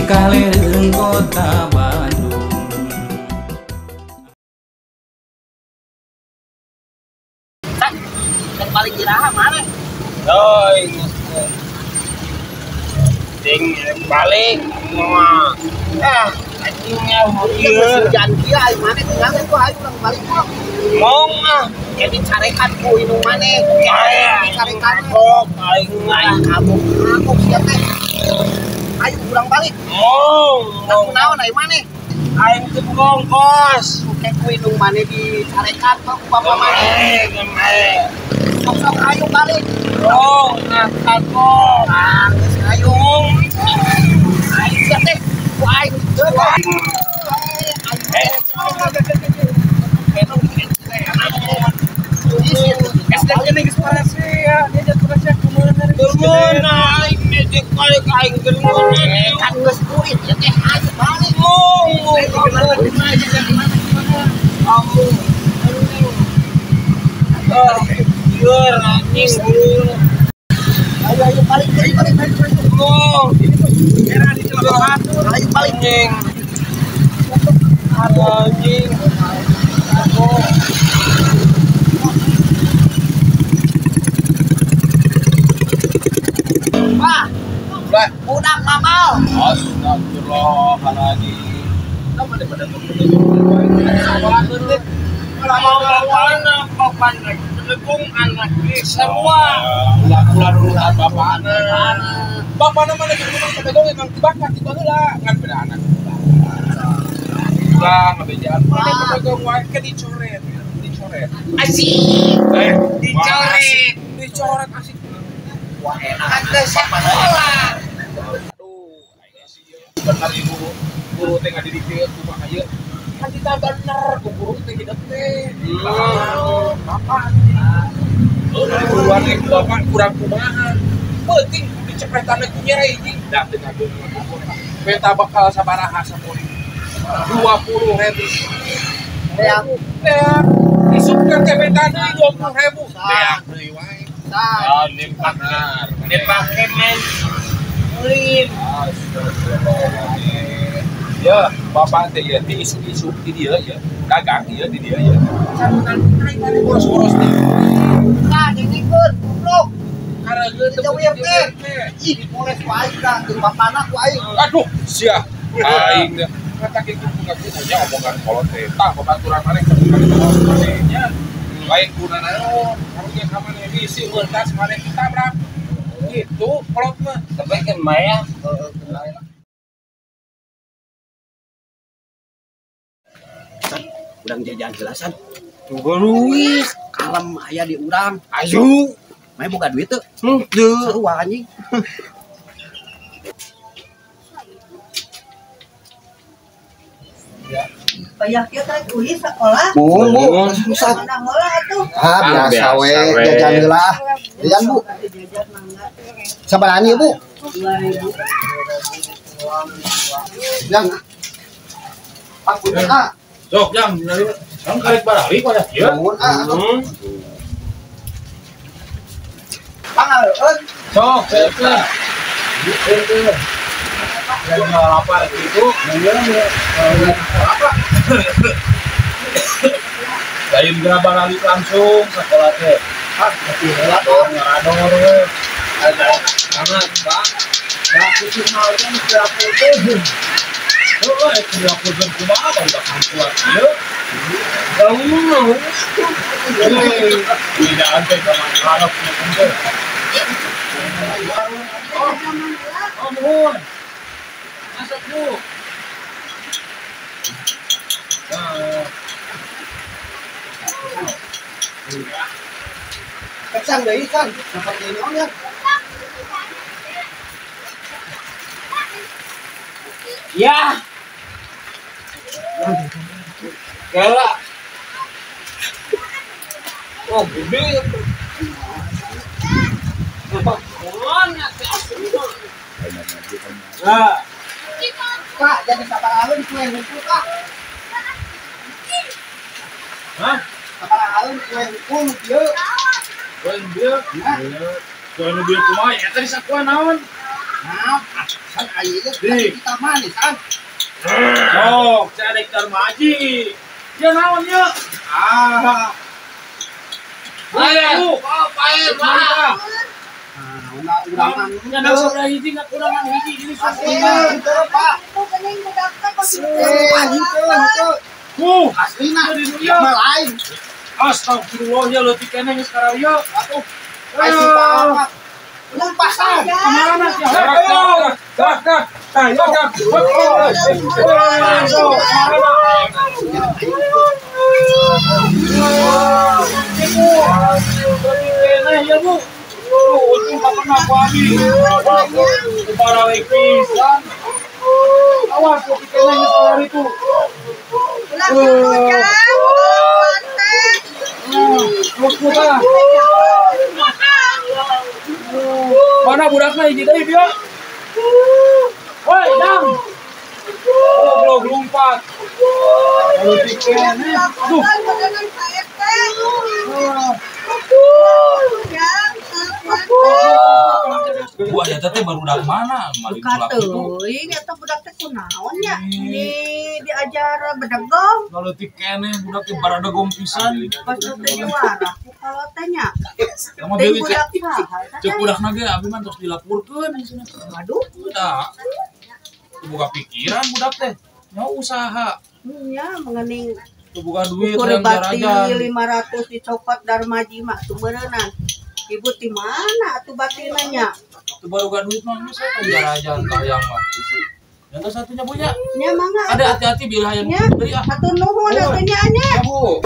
Kalereun kota Bandung. Kan balik iraha mana? Ding balik mah anjingnya Iya, janji aing mana tinggal itu aing ulang balik kok. mong Jadi carekan ku inung mana? Carekan kok aing kamu siap teh. Ayo ulang balik. mong Aku naon aing mana? aing teu kongkos Kayak ku inung mana di carekan kok bapak mana? Sok ayo balik. mong ngangkat kok Ayo. Ayo siap teh. Ku aing. Kan geus kurit ya teh ayo balik. Ayo balik. Ayo balik. Wah, budak mamal. Astagfirullahaladzim. Semua ulah bapakna. Bapakna mana jeung rumah pedong emang dibakar kitu heula ngan beda anak. Ulah ngabejaan mana pedong wae ke dicoret. Asik. Dicoret asik. Wah, enak teh sekolah. Aduh, aya sih bener ibu guru teh ngadidik kumaha ieu. Kan kita bener ku guru teh hidup teh. Bapak. Keluar ibu bapak kurang kumaha. Penting dicepretan ku nyerei ini. Da teu ngageung. Beta bakal sabaraha sapoe. 20.000. Yang Isupkeun ke beta deui 20.000. Beak deui wae. Nah, Lim benar. dipake men. Ulin. Ya, bapak teh ya di isu-isu di dia ya. Dagang ya di dia ya. Sampeyan naik mana boros-boros teh. Nah, ngikut goblok. Karena geus Jauh ya teh. Ih, dipoleh ku aing dah, jeung bapana ku aing. Aduh, sia. Aing teh kata kitu enggak punya omongan kolot teh. Tah babaturan maneh ke nya. Lain guna naon, harusnya sama nih isi berkas maneh ditabrak. Gitu kolot mah. Tapi kan maya. Urang jajan jelasan. Tunggu luis, kalem aya di urang. Ayo. Maya boga duit teu? Teu. Sarua anjing. Payah kieu teh kuliah sekolah. Bu, susah. Mana heula atuh. Biasa we, jajan heula. Jajan, Bu. Jajan mangga. Sabaraha ieu, Bu? 2000. Yang Pak Bunda. Sok jam dari kan karek barari pada kieu. Nuhun, Pangareun. Sok, saya. Yang lapar itu, apa? Lain geraba lagi langsung sekolah teh. Tapi heula dong ngarador we. Ada anak, Pak. Ya kudu mau kan berapa tuh. Oh, itu aku jam kumaha udah kuat. Yo. Kamu. Tidak ada sama harap punya. Oh, masuk Bu. Kacang deui kan, dapat ini ya. Ya. Kela. Oh, gede. Mana Nah, Pak, jadi sabaraha kue hukum, Pak. hah? Sabaraha kue hukum kieu. Kuen dia. Kuen dia kumaha? Ya tadi sakuan naon? Nah, kan ayeuna kita manis kan. Sok, cedek Darmaji. Ya naon ya? Ah. Ayo, paen mah. Nah, udah Nya saudara hiji ngakurangan hiji ini aslinya itu Pak. Itu kening budak teh kok Itu. Aslina di dunia. mah lain. Astagfirullah ya leutik keneh geus karaya. Atuh. Ayo Pak. Udah pasang. Mana sih? Ayo. Dak. Ayo dak. Keneh ya Bu. Untung tak pernah aku habis. Kepada pisan. Awas leutik keneh geus lari itu. Mana budaknya hiji deui dia? Woi, Dang. Goblok lompat. Kalau dikeneh, aduh. Gua ya teh baru dak mana? Mari Buka teuing eta budak teh kunaon nya? Diajar bedegong. Kalau dikeneh budak teh baradegong pisan. Pas teh juara ku kalau teh nya. Kamu Teh deui budak saha? cek budakna ge abi mah tos dilapurkeun. Aduh, Udah. Buka pikiran budak teh. Nya usaha. nya mengening Buka duit ukur yang bati jarajan. 500 dicopot Darmaji mah sumeureunnan. Ibu di mana atuh batina nya? Itu baru gak duit mah bisa kan jarajan kayang mah. Yang satunya punya. Nya mangga Ada hati-hati bila yang nya beli ah. atuh nuhun atuh nya nya. Ya, Bu.